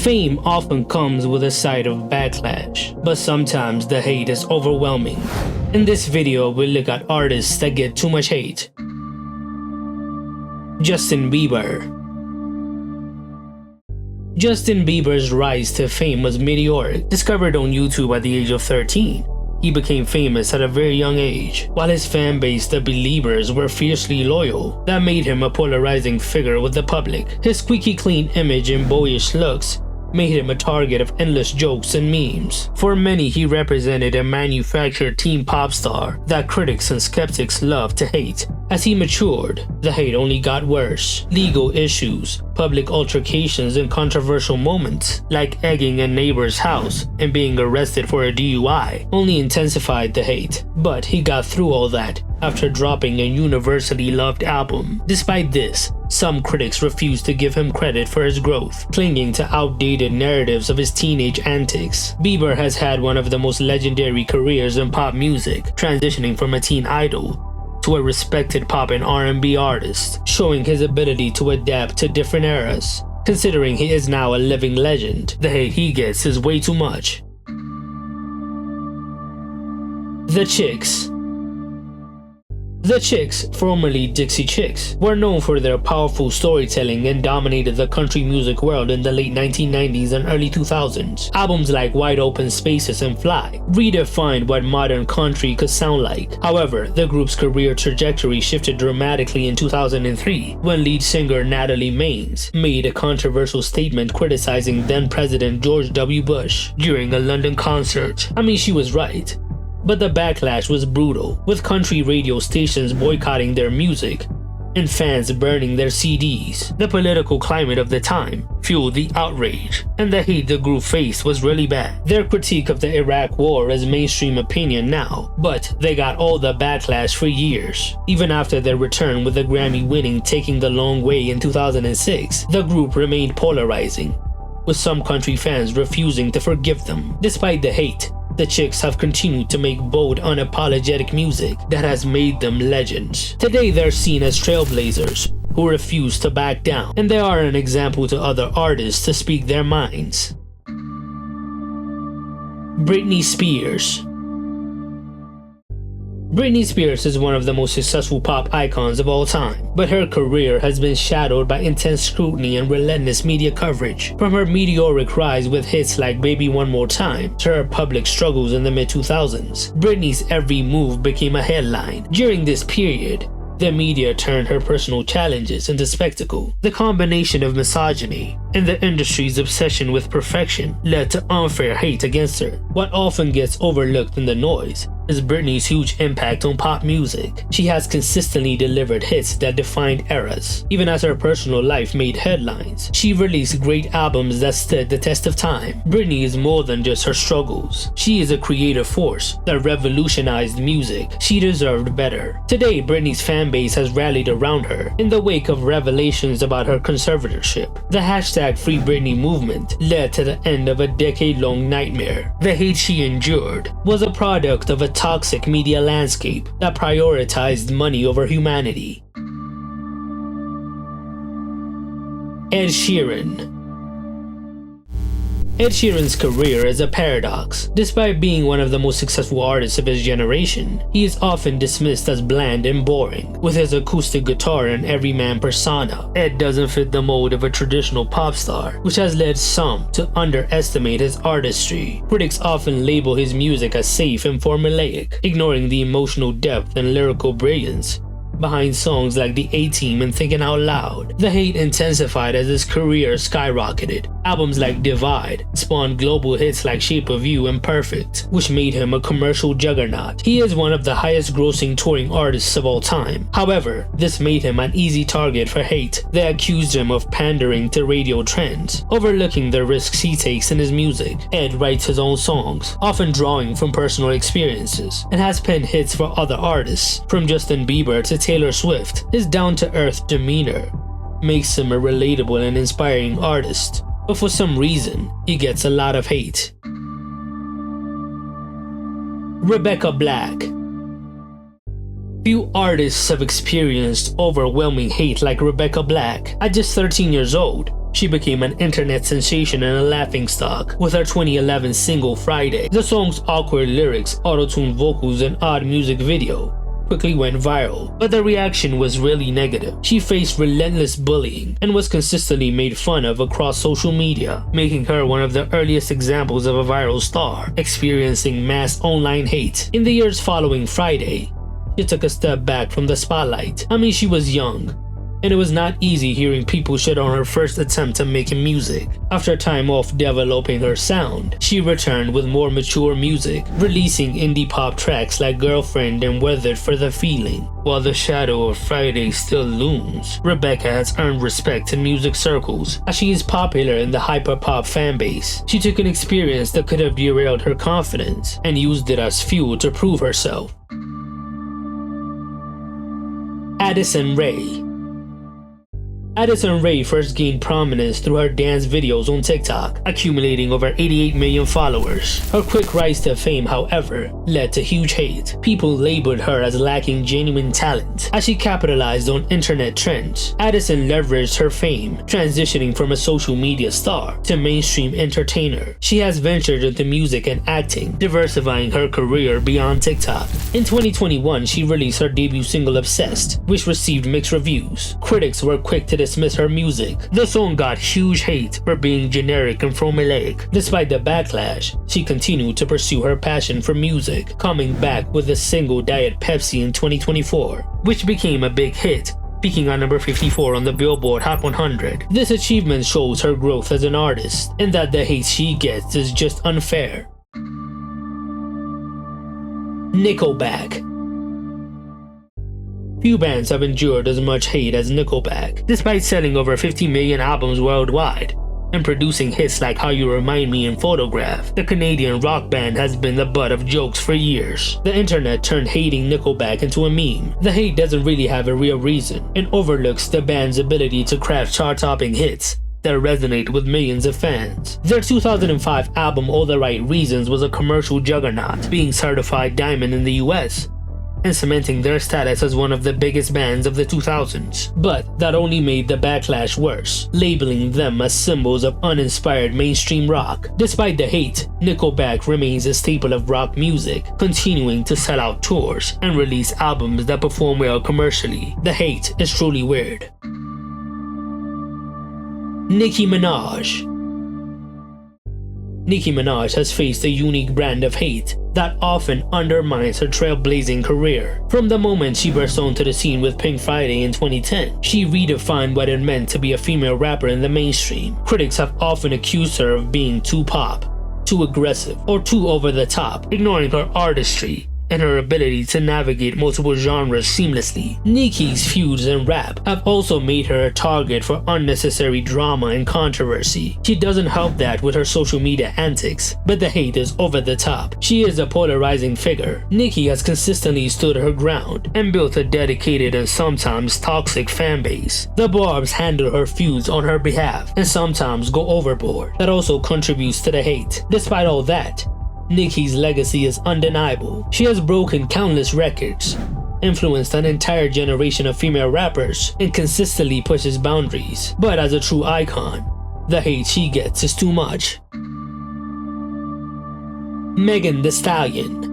Fame often comes with a side of backlash, but sometimes the hate is overwhelming. In this video, we'll look at artists that get too much hate. Justin Bieber. Justin Bieber's rise to fame was meteoric. Discovered on YouTube at the age of 13, he became famous at a very young age. While his fan base, the Beliebers, were fiercely loyal, that made him a polarizing figure with the public. His squeaky clean image and boyish looks made him a target of endless jokes and memes. For many, he represented a manufactured teen pop star that critics and skeptics loved to hate. As he matured, the hate only got worse. Legal issues, public altercations, and controversial moments, like egging a neighbor's house and being arrested for a DUI, only intensified the hate. But he got through all that after dropping a universally loved album. Despite this, some critics refused to give him credit for his growth, clinging to outdated narratives of his teenage antics. Bieber has had one of the most legendary careers in pop music, transitioning from a teen idol to a respected pop and R&B artist, showing his ability to adapt to different eras. Considering he is now a living legend, the hate he gets is way too much. The Chicks. The Chicks, formerly Dixie Chicks, were known for their powerful storytelling and dominated the country music world in the late 1990s and early 2000s. Albums like Wide Open Spaces and Fly redefined what modern country could sound like. However, the group's career trajectory shifted dramatically in 2003 when lead singer Natalie Maines made a controversial statement criticizing then-President George W. Bush during a London concert. I mean, she was right. But the backlash was brutal, with country radio stations boycotting their music and fans burning their CDs. The political climate of the time fueled the outrage, and the hate the group faced was really bad. Their critique of the Iraq War is mainstream opinion now, but they got all the backlash for years. Even after their return with the Grammy-winning Taking the Long Way in 2006, the group remained polarizing, with some country fans refusing to forgive them. Despite the hate, the Chicks have continued to make bold, unapologetic music that has made them legends. Today they're seen as trailblazers who refuse to back down, and they are an example to other artists to speak their minds. Britney Spears. Britney Spears is one of the most successful pop icons of all time, but her career has been shadowed by intense scrutiny and relentless media coverage. From her meteoric rise with hits like Baby One More Time to her public struggles in the mid-2000s, Britney's every move became a headline. During this period, the media turned her personal challenges into spectacle. The combination of misogyny and the industry's obsession with perfection led to unfair hate against her. What often gets overlooked in the noise is Britney's huge impact on pop music. She has consistently delivered hits that defined eras. Even as her personal life made headlines, she released great albums that stood the test of time. Britney is more than just her struggles. She is a creative force that revolutionized music. She deserved better. Today, Britney's fan base has rallied around her in the wake of revelations about her conservatorship. The hashtag Free Britney movement led to the end of a decade-long nightmare. The hate she endured was a product of a toxic media landscape that prioritized money over humanity. Ed Sheeran. Ed Sheeran's career is a paradox. Despite being one of the most successful artists of his generation, he is often dismissed as bland and boring. With his acoustic guitar and everyman persona, Ed doesn't fit the mold of a traditional pop star, which has led some to underestimate his artistry. Critics often label his music as safe and formulaic, ignoring the emotional depth and lyrical brilliance behind songs like The A-Team and Thinking Out Loud. The hate intensified as his career skyrocketed. Albums like Divide spawned global hits like Shape of You and Perfect, which made him a commercial juggernaut. He is one of the highest grossing touring artists of all time. However, this made him an easy target for hate. They accused him of pandering to radio trends, overlooking the risks he takes in his music. Ed writes his own songs, often drawing from personal experiences, and has penned hits for other artists, from Justin Bieber to Taylor Swift. His down-to-earth demeanor makes him a relatable and inspiring artist, but for some reason, he gets a lot of hate. Rebecca Black. Few artists have experienced overwhelming hate like Rebecca Black. At just 13 years old, She became an internet sensation and a laughingstock with her 2011 single Friday. The song's awkward lyrics, auto-tuned vocals, and odd music video quickly went viral, but the reaction was really negative. She faced relentless bullying and was consistently made fun of across social media, making her one of the earliest examples of a viral star experiencing mass online hate. In the years following Friday, she took a step back from the spotlight. She was young, and it was not easy hearing people shit on her first attempt at making music. After time off developing her sound, she returned with more mature music, releasing indie pop tracks like Girlfriend and Weathered for the Feeling. While the shadow of Friday still looms, Rebecca has earned respect in music circles as she is popular in the hyperpop fanbase. She took an experience that could have derailed her confidence and used it as fuel to prove herself. Addison Ray. Addison Ray first gained prominence through her dance videos on TikTok, accumulating over 88 million followers. Her quick rise to fame, however, led to huge hate. People labeled her as lacking genuine talent as she capitalized on internet trends. Addison leveraged her fame, transitioning from a social media star to mainstream entertainer. She has ventured into music and acting, diversifying her career beyond TikTok. In 2021, she released her debut single Obsessed, which received mixed reviews. Critics were quick to dismiss her music. The song got huge hate for being generic and formulaic. Despite the backlash, she continued to pursue her passion for music, coming back with the single Diet Pepsi in 2024, which became a big hit, peaking on number 54 on the Billboard Hot 100. This achievement shows her growth as an artist, and that the hate she gets is just unfair. Nickelback. Few bands have endured as much hate as Nickelback, despite selling over 50 million albums worldwide and producing hits like How You Remind Me and Photograph. The Canadian rock band has been the butt of jokes for years. The internet turned hating Nickelback into a meme. The hate doesn't really have a real reason and overlooks the band's ability to craft chart-topping hits that resonate with millions of fans. Their 2005 album All the Right Reasons was a commercial juggernaut, being certified diamond in the US and cementing their status as one of the biggest bands of the 2000s. But that only made the backlash worse, labeling them as symbols of uninspired mainstream rock. Despite the hate, Nickelback remains a staple of rock music, continuing to sell out tours and release albums that perform well commercially. The hate is truly weird. Nicki Minaj. Nicki Minaj has faced a unique brand of hate that often undermines her trailblazing career. From the moment she burst onto the scene with Pink Friday in 2010, she redefined what it meant to be a female rapper in the mainstream. Critics have often accused her of being too pop, too aggressive, or too over the top, ignoring her artistry and her ability to navigate multiple genres seamlessly. Nicki's feuds and rap have also made her a target for unnecessary drama and controversy. She doesn't help that with her social media antics, but the hate is over the top. She is a polarizing figure. Nicki has consistently stood her ground and built a dedicated and sometimes toxic fanbase. The Barbs handle her feuds on her behalf and sometimes go overboard. That also contributes to the hate. Despite all that, Nicki's legacy is undeniable. She has broken countless records, influenced an entire generation of female rappers, and consistently pushes boundaries. But as a true icon, the hate she gets is too much. Megan Thee Stallion.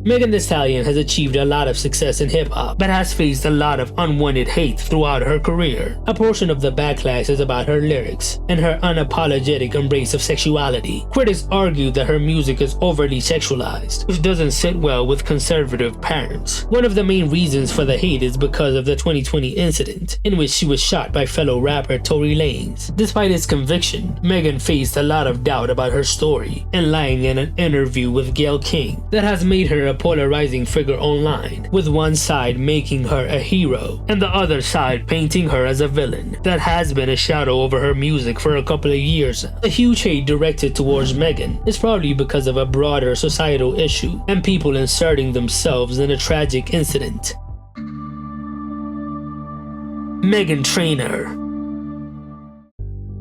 Megan Thee Stallion has achieved a lot of success in hip-hop, but has faced a lot of unwanted hate throughout her career. A portion of the backlash is about her lyrics and her unapologetic embrace of sexuality. Critics argue that her music is overly sexualized, which doesn't sit well with conservative parents. One of the main reasons for the hate is because of the 2020 incident, in which she was shot by fellow rapper Tory Lanez. Despite its conviction, Megan faced a lot of doubt about her story, and lying in an interview with Gayle King that has made her a polarizing figure online, with one side making her a hero and the other side painting her as a villain. That has been a shadow over her music for a couple of years. The huge hate directed towards Megan is probably because of a broader societal issue and people inserting themselves in a tragic incident. Meghan Trainor.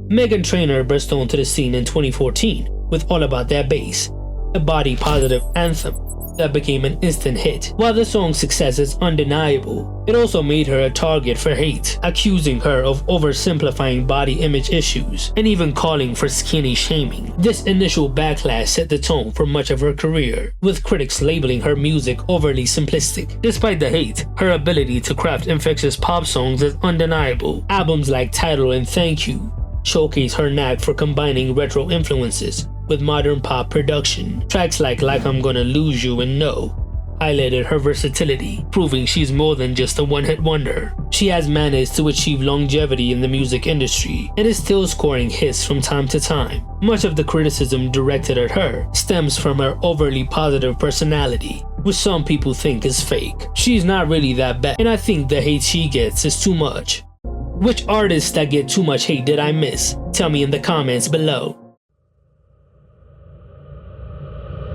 Meghan Trainor burst onto the scene in 2014 with All About That Bass, a body-positive anthem that became an instant hit. While the song's success is undeniable, it also made her a target for hate, accusing her of oversimplifying body image issues and even calling for skinny shaming. This initial backlash set the tone for much of her career, with critics labeling her music overly simplistic. Despite the hate, her ability to craft infectious pop songs is undeniable. Albums like Tidal and Thank You showcase her knack for combining retro influences with modern pop production. Tracks like I'm Gonna Lose You and No highlighted her versatility, proving she's more than just a one-hit wonder. She has managed to achieve longevity in the music industry and is still scoring hits from time to time. Much of the criticism directed at her stems from her overly positive personality, which some people think is fake. She's not really that bad, and I think the hate she gets is too much. Which artists that get too much hate did I miss? Tell me in the comments below.